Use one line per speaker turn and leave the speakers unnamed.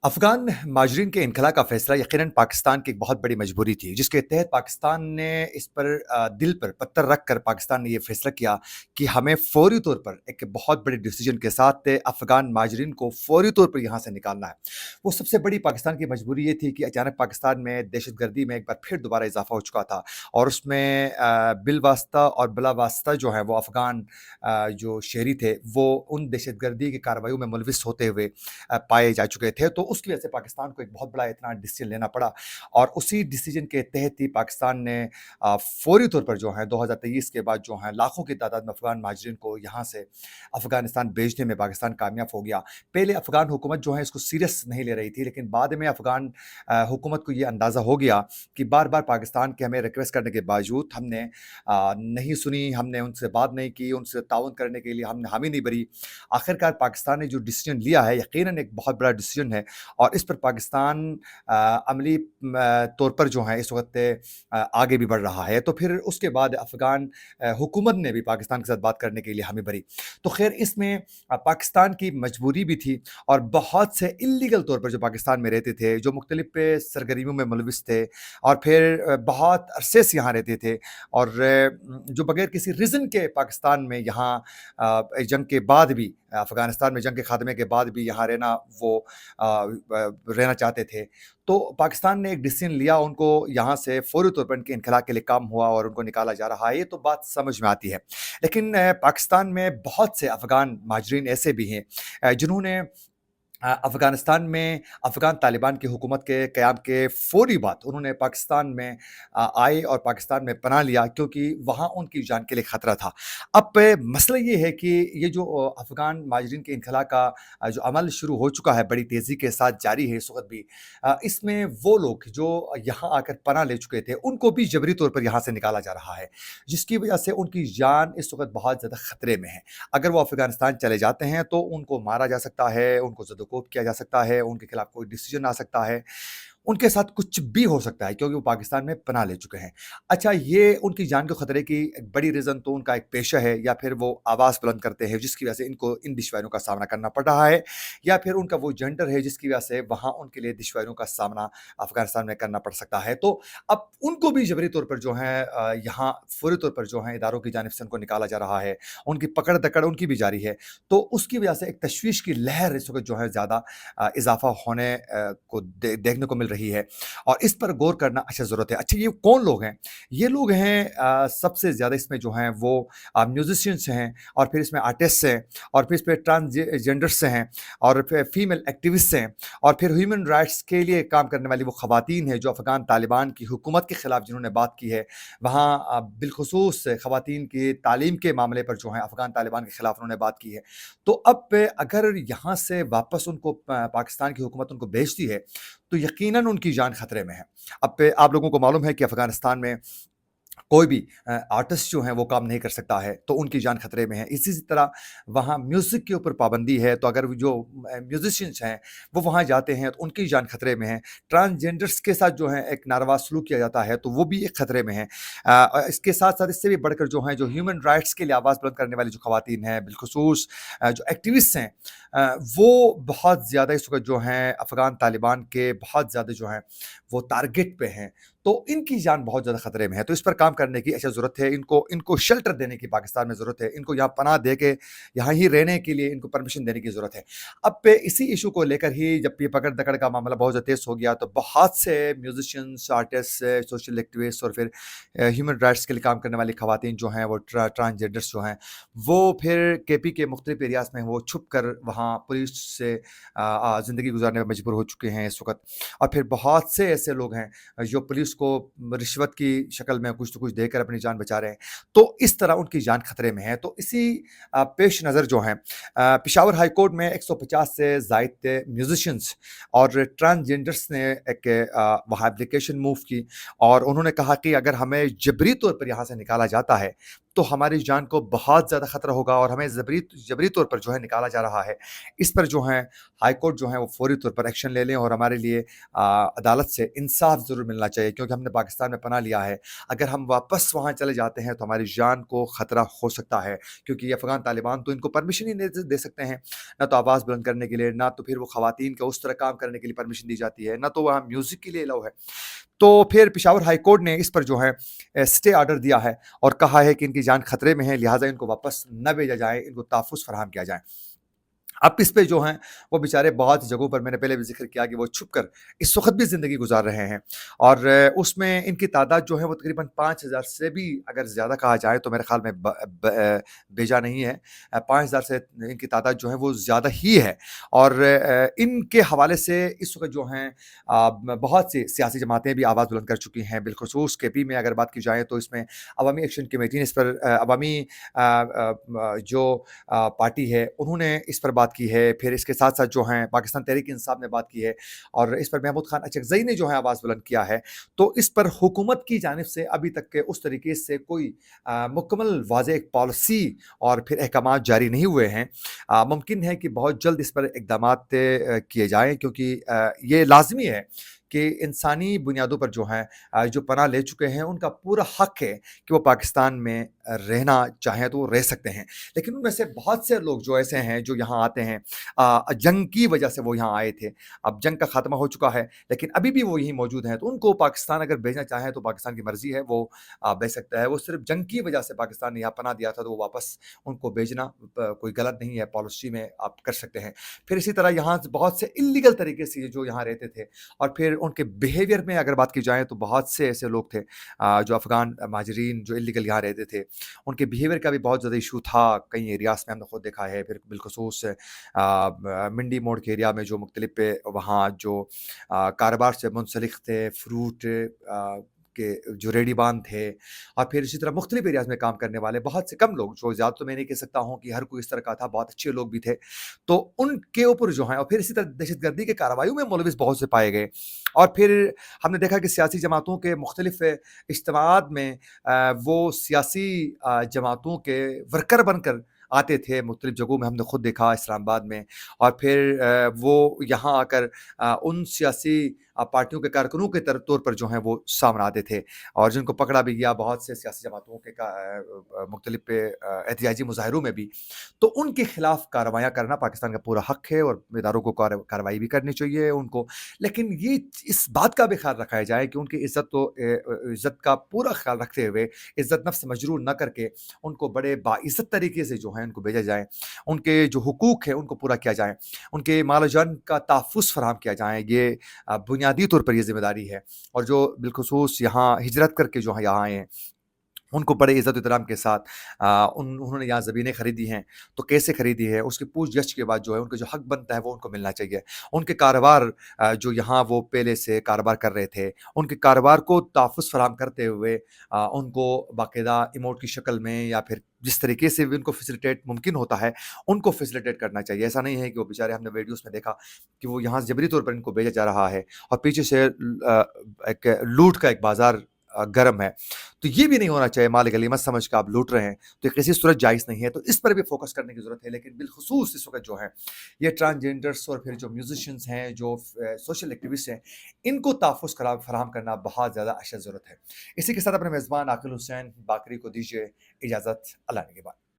افغان مہاجرین کے انخلا کا فیصلہ یقیناً پاکستان کی ایک بہت بڑی مجبوری تھی، جس کے تحت پاکستان نے اس پر دل پر پتھر رکھ کر پاکستان نے یہ فیصلہ کیا کہ ہمیں فوری طور پر ایک بہت بڑے ڈیسیجن کے ساتھ افغان مہاجرین کو فوری طور پر یہاں سے نکالنا ہے۔ وہ سب سے بڑی پاکستان کی مجبوری یہ تھی کہ اچانک پاکستان میں دہشت گردی میں ایک بار پھر دوبارہ اضافہ ہو چکا تھا، اور اس میں بالواسطہ اور بلا واسطہ جو ہے وہ افغان جو شہری تھے وہ ان دہشت گردی کی کارروائیوں میں ملوث ہوتے ہوئے پائے جا چکے تھے، تو اس کی وجہ سے پاکستان کو ایک بہت بڑا اتنا ڈیسیجن لینا پڑا، اور اسی ڈیسیجن کے تحت ہی پاکستان نے فوری طور پر جو ہے 2023 کے بعد جو ہے لاکھوں کی تعداد میں افغان مہاجرین کو یہاں سے افغانستان بھیجنے میں پاکستان کامیاب ہو گیا۔ پہلے افغان حکومت جو ہے اس کو سیریس نہیں لے رہی تھی، لیکن بعد میں افغان حکومت کو یہ اندازہ ہو گیا کہ بار بار پاکستان کے ہمیں ریکویسٹ کرنے کے باوجود ہم نے نہیں سنی، ہم نے ان سے بات نہیں کی، ان سے تعاون کرنے کے لیے ہم نے حامی نہیں بھری۔ آخرکار پاکستان نے جو ڈیسیجن لیا ہے یقیناً ایک بہت بڑا ڈیسیجن ہے، اور اس پر پاکستان عملی طور پر جو ہے اس وقت آگے بھی بڑھ رہا ہے۔ تو پھر اس کے بعد افغان حکومت نے بھی پاکستان کے ساتھ بات کرنے کے لیے حامی بھری۔ تو خیر اس میں پاکستان کی مجبوری بھی تھی، اور بہت سے اللیگل طور پر جو پاکستان میں رہتے تھے، جو مختلف سرگرمیوں میں ملوث تھے، اور پھر بہت عرصے سے یہاں رہتے تھے، اور جو بغیر کسی ریزن کے پاکستان میں یہاں جنگ کے بعد بھی، افغانستان میں جنگ کے خاتمے کے بعد بھی یہاں رہنا وہ رہنا چاہتے تھے، تو پاکستان نے ایک ڈیسیجن لیا، ان کو یہاں سے فوری طور پر ان کے انخلا کے لیے کام ہوا اور ان کو نکالا جا رہا ہے۔ یہ تو بات سمجھ میں آتی ہے، لیکن پاکستان میں بہت سے افغان مہاجرین ایسے بھی ہیں جنہوں نے افغانستان میں افغان طالبان کی حکومت کے قیام کے فوری بعد انہوں نے پاکستان میں آئے اور پاکستان میں پناہ لیا، کیونکہ وہاں ان کی جان کے لیے خطرہ تھا۔ اب مسئلہ یہ ہے کہ یہ جو افغان مہاجرین کے انخلا کا جو عمل شروع ہو چکا ہے، بڑی تیزی کے ساتھ جاری ہے اس وقت بھی، اس میں وہ لوگ جو یہاں آ کر پناہ لے چکے تھے ان کو بھی جبری طور پر یہاں سے نکالا جا رہا ہے، جس کی وجہ سے ان کی جان اس وقت بہت زیادہ خطرے میں ہے۔ اگر وہ افغانستان چلے جاتے ہیں تو ان کو مارا جا سکتا ہے، ان کو زد و کوب کیا جا سکتا ہے، ان کے خلاف کوئی ڈیسیجن آ سکتا ہے، ان کے ساتھ کچھ بھی ہو سکتا ہے، کیونکہ وہ پاکستان میں پناہ لے چکے ہیں۔ اچھا، یہ ان کی جان کے خطرے کی ایک بڑی ریزن تو ان کا ایک پیشہ ہے، یا پھر وہ آواز بلند کرتے ہیں جس کی وجہ سے ان کو ان دشواریوں کا سامنا کرنا پڑ رہا ہے، یا پھر ان کا وہ جنڈر ہے جس کی وجہ سے وہاں ان کے لیے دشواریوں کا سامنا افغانستان میں کرنا پڑ سکتا ہے۔ تو اب ان کو بھی جبری طور پر جو ہے یہاں فوری طور پر جو ہے اداروں کی جانب سے ان کو نکالا جا رہا ہے، ان کی پکڑ دکڑ ان کی بھی جاری ہے، تو اس کی وجہ سے ایک تشویش کی لہر اس وقت جو ہے زیادہ اضافہ ہونے کو دیکھنے کو مل رہی ہے، اور اس پر غور کرنا اچھا ضرورت ہے۔ اچھا، یہ کون لوگ ہیں؟ یہ لوگ ہیں سب سے زیادہ اس میں جو ہیں وہ میوزیشینس ہیں، اور پھر اس میں آرٹسٹ ہیں، اور پھر اس پہ ٹرانسجینڈرس ہیں، اور پھر فیمیل ایکٹیوسٹ ہیں، اور پھر ہیومن رائٹس کے لیے کام کرنے والی وہ خواتین ہیں جو افغان طالبان کی حکومت کے خلاف جنہوں نے بات کی ہے، وہاں بالخصوص خواتین کی تعلیم کے معاملے پر جو ہے افغان طالبان کے خلاف انہوں نے بات کی ہے۔ تو اب اگر یہاں سے واپس ان کو پاکستان کی حکومت ان کو بھیجتی ہے تو یقیناً ان کی جان خطرے میں ہے۔ اب آپ لوگوں کو معلوم ہے کہ افغانستان میں کوئی بھی آرٹسٹ جو ہیں وہ کام نہیں کر سکتا ہے، تو ان کی جان خطرے میں ہے۔ اسی طرح وہاں میوزک کے اوپر پابندی ہے، تو اگر جو میوزیشینس ہیں وہ وہاں جاتے ہیں تو ان کی جان خطرے میں ہے۔ ٹرانسجینڈرس کے ساتھ جو ہے ایک ناروا سلوک کیا جاتا ہے تو وہ بھی ایک خطرے میں ہے۔ اس کے ساتھ ساتھ اس سے بھی بڑھ کر جو ہیں جو ہیومن رائٹس کے لیے آواز بلند کرنے والی جو خواتین ہیں، بالخصوص جو ایکٹیوسٹ ہیں، وہ بہت زیادہ اس وقت جو ہیں افغان طالبان کے بہت زیادہ جو ہیں وہ ٹارگٹ پہ ہیں، تو ان کی جان بہت زیادہ خطرے میں ہے۔ تو اس پر کام کرنے کی ضرورت ہے، ان کو شیلٹر دینے کی پاکستان میں ضرورت ہے، ان کو یہاں پناہ دے کے یہاں ہی رہنے کے لیے ان کو پرمیشن دینے کی ضرورت ہے۔ اب پہ اسی ایشو کو لے کر ہی جب یہ پکڑ دکڑ کا معاملہ بہت زیادہ تیز ہو گیا تو بہت سے میوزیشینس، آرٹسٹ، سوشل ایکٹیوسٹ، اور پھر ہیومن رائٹس کے لیے کام کرنے والی خواتین جو ہیں وہ ٹرانسجینڈرس جو ہیں وہ پھر کے پی کے مختلف ایریاز میں وہ چھپ کر وہاں پولیس سے زندگی گزارنے میں مجبور ہو چکے ہیں اس وقت، اور پھر بہت سے ایسے لوگ ہیں جو پولیس کو رشوت کی شکل میں کچھ تو کچھ دے کر اپنی جان بچا رہے ہیں، تو اس طرح ان کی جان خطرے میں ہے۔ تو اسی پیش نظر جو ہیں پشاور ہائی کورٹ میں 150 سے زائد میوزیشینس اور ٹرانسجینڈرس نے ایک وہاں اپلیکیشن موو کی، اور انہوں نے کہا کہ اگر ہمیں جبری طور پر یہاں سے نکالا جاتا ہے تو ہماری جان کو بہت زیادہ خطرہ ہوگا اور ہمیں جبری طور پر جو ہے نکالا جا رہا ہے۔ اس پر جو ہے ہائی کورٹ جو ہے وہ فوری طور پر ایکشن لے لیں اور ہمارے لیے عدالت سے انصاف ضرور ملنا چاہیے، کیونکہ ہم نے پاکستان میں پناہ لیا ہے۔ اگر ہم واپس وہاں چلے جاتے ہیں تو ہماری جان کو خطرہ ہو سکتا ہے، کیونکہ یہ افغان طالبان تو ان کو پرمیشن ہی نہیں دے سکتے ہیں، نہ تو آواز بلند کرنے کے لیے، نہ تو پھر وہ خواتین کو اس طرح کام کرنے کے لیے پرمیشن دی جاتی ہے، نہ تو وہاں میوزک کے لیے الاؤ ہے۔ تو پھر پشاور ہائی کورٹ نے اس پر جو ہے اسٹے آرڈر دیا ہے اور کہا ہے کہ ان کی جان خطرے میں ہے، لہٰذا ان کو واپس نہ بھیجا جائے، ان کو تحفظ فراہم کیا جائے۔ اب اس پہ جو ہیں وہ بیچارے بہت جگہوں پر میں نے پہلے بھی ذکر کیا کہ وہ چھپ کر اس وقت بھی زندگی گزار رہے ہیں، اور اس میں ان کی تعداد جو ہے وہ تقریباً 5,000 سے بھی اگر زیادہ کہا جائے تو میرے خیال میں بیجا نہیں ہے۔ 5,000 سے ان کی تعداد جو ہے وہ زیادہ ہی ہے، اور ان کے حوالے سے اس وقت جو ہیں بہت سی سیاسی جماعتیں بھی آواز بلند کر چکی ہیں، بالخصوص کے پی میں اگر بات کی جائے تو اس میں عوامی ایکشن کمیٹی نے اس پر عوامی جو پارٹی ہے انہوں نے اس پر بات کی ہے، پھر اس کے ساتھ ساتھ جو ہیں پاکستان تحریک انصاف نے بات کی ہے، اور اس پر محمود خان اچکزئی نے جو ہے آواز بلند کیا ہے۔ تو اس پر حکومت کی جانب سے ابھی تک کے اس طریقے سے کوئی مکمل واضح ایک پالیسی اور پھر احکامات جاری نہیں ہوئے ہیں۔ ممکن ہے کہ بہت جلد اس پر اقدامات کیے جائیں، کیونکہ یہ لازمی ہے کہ انسانی بنیادوں پر جو ہیں جو پناہ لے چکے ہیں ان کا پورا حق ہے کہ وہ پاکستان میں رہنا چاہیں تو وہ رہ سکتے ہیں، لیکن ان میں سے بہت سے لوگ جو ایسے ہیں جو یہاں آتے ہیں جنگ کی وجہ سے وہ یہاں آئے تھے، اب جنگ کا خاتمہ ہو چکا ہے لیکن ابھی بھی وہ یہیں موجود ہیں، تو ان کو پاکستان اگر بھیجنا چاہیں تو پاکستان کی مرضی ہے، وہ بھیج سکتا ہے۔ وہ صرف جنگ کی وجہ سے پاکستان نے یہاں پناہ دیا تھا تو وہ واپس ان کو بھیجنا کوئی غلط نہیں ہے، پالیسی میں آپ کر سکتے ہیں۔ پھر اسی طرح یہاں بہت سے انلیگل طریقے سے جو یہاں رہتے تھے، اور پھر ان کے بیہیویئر میں اگر بات کی جائے تو بہت سے ایسے لوگ تھے جو افغان مہاجرین جو انلیگل یہاں رہتے تھے، ان کے بیہیویئر کا بھی بہت زیادہ ایشو تھا کئی ایریاز میں، ہم نے خود دیکھا ہے۔ پھر بالخصوص منڈی موڑ کے ایریا میں جو مختلف وہاں جو کاروبار سے منسلک تھے، فروٹ کے جو ریڈی بان تھے، اور پھر اسی طرح مختلف ایریاز میں کام کرنے والے بہت سے کم لوگ، جو زیادہ تو میں نہیں کہہ سکتا ہوں کہ ہر کوئی اس طرح کا تھا، بہت اچھے لوگ بھی تھے، تو ان کے اوپر جو ہیں، اور پھر اسی طرح دہشت گردی کے کارروائیوں میں ملوث بہت سے پائے گئے، اور پھر ہم نے دیکھا کہ سیاسی جماعتوں کے مختلف اجتماعات میں وہ سیاسی جماعتوں کے ورکر بن کر آتے تھے مختلف جگہوں میں، ہم نے خود دیکھا اسلام آباد میں، اور پھر وہ یہاں آ کر ان سیاسی پارٹیوں کے کارکنوں کے طور پر جو ہیں وہ سامنے آتے تھے، اور جن کو پکڑا بھی گیا بہت سے سیاسی جماعتوں کے مختلف احتجاجی مظاہروں میں بھی۔ تو ان کے خلاف کارروائیاں کرنا پاکستان کا پورا حق ہے، اور اداروں کو کارروائی بھی کرنی چاہیے ان کو، لیکن یہ اس بات کا بھی خیال رکھا جائے کہ ان کی عزت کا پورا خیال رکھتے ہوئے عزت نفس مجروح نہ کر کے ان کو بڑے باعزت طریقے سے جو ہے ان کو بھیجا جائے، ان کے جو حقوق ہیں ان کو پورا کیا جائے، ان کے مال و جان کا تحفظ فراہم کیا جائے، یہ بنیادی طور پر یہ ذمہ داری ہے۔ اور جو بالخصوص یہاں ہجرت کر کے جو ہے یہاں آئے ہیں، ان کو بڑے عزت و احترام کے ساتھ انہوں نے یہاں زمینیں خریدی ہیں، تو کیسے خریدی ہے، اس کی پوچھ گچھ کے بعد جو ہے ان کا جو حق بنتا ہے وہ ان کو ملنا چاہیے۔ ان کے کاروبار جو یہاں وہ پہلے سے کاروبار کر رہے تھے، ان کے کاروبار کو تحفظ فراہم کرتے ہوئے ان کو باقاعدہ ایموٹ کی شکل میں یا پھر جس طریقے سے بھی ان کو فیسیلیٹیٹ ممکن ہوتا ہے ان کو فیسیلیٹیٹ کرنا چاہیے۔ ایسا نہیں ہے کہ وہ بیچارے، ہم نے ویڈیوز میں دیکھا کہ وہ یہاں جبری طور پر ان کو بھیجا جا رہا ہے، اور پیچھے سے ایک لوٹ کا ایک بازار گرم ہے، تو یہ بھی نہیں ہونا چاہیے۔ مال غنیمت سمجھ کے آپ لوٹ رہے ہیں تو یہ کسی صورت جائز نہیں ہے، تو اس پر بھی فوکس کرنے کی ضرورت ہے۔ لیکن بالخصوص اس وقت جو ہے یہ ٹرانسجینڈرس اور پھر جو میوزیشینز ہیں، جو سوشل ایکٹیوسٹ ہیں، ان کو تحفظ فراہم کرنا بہت زیادہ اشد ضرورت ہے۔ اسی کے ساتھ اپنے میزبان عاقل حسین باقری کو دیجیے اجازت، اللہ نگہبان۔